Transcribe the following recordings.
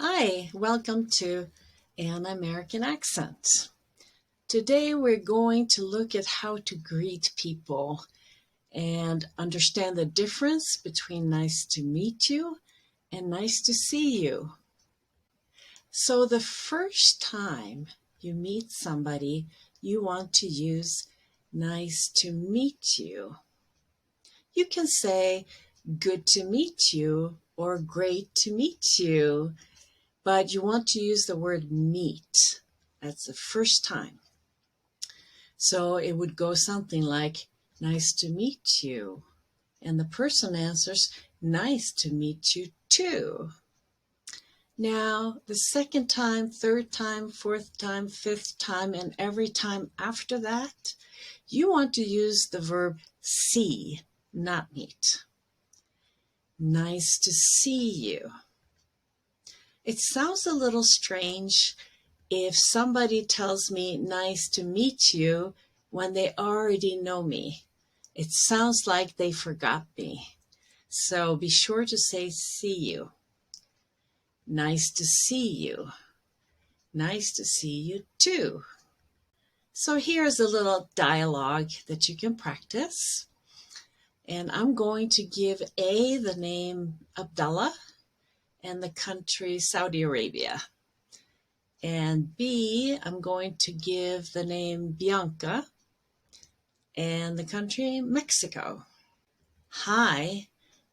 Hi, welcome to An American Accent. Today we're going to look at how to greet people and understand the difference between nice to meet you and nice to see you. So the first time you meet somebody, you want to use nice to meet you. You can say good to meet you or great to meet you. But you want to use the word meet. That's the first time. So it would go something like, nice to meet you. And the person answers, nice to meet you too. Now, the second time, third time, fourth time, fifth time, and every time after that, you want to use the verb see, not meet. Nice to see you. It sounds a little strange if somebody tells me nice to meet you when they already know me. It sounds like they forgot me. So be sure to say see you. Nice to see you. Nice to see you too. So here's a little dialogue that you can practice. And I'm going to give A the name Abdullah and the country Saudi Arabia. And B, I'm going to give the name Bianca and the country Mexico. Hi,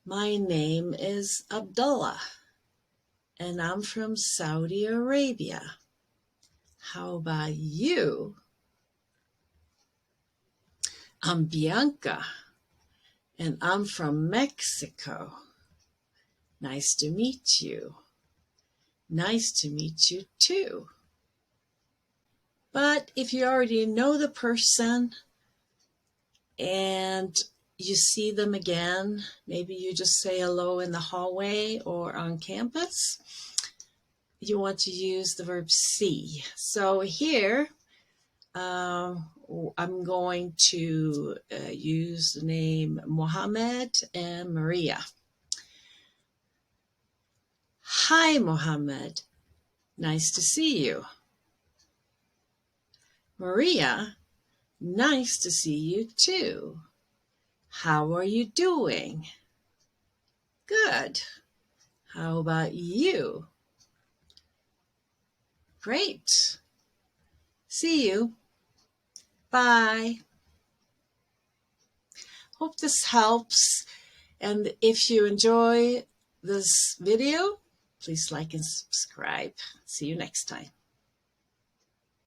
my name is Abdullah and I'm from Saudi Arabia. How about you? I'm Bianca and I'm from Mexico. Nice to meet you. Nice to meet you too. But if you already know the person and you see them again, maybe you just say hello in the hallway or on campus, you want to use the verb see. So here, I'm going to use the name Mohammed and Maria. Hi, Mohammed. Nice to see you. Maria, nice to see you too. How are you doing? Good. How about you? Great. See you. Bye. Hope this helps. And if you enjoy this video, please like and subscribe. See you next time.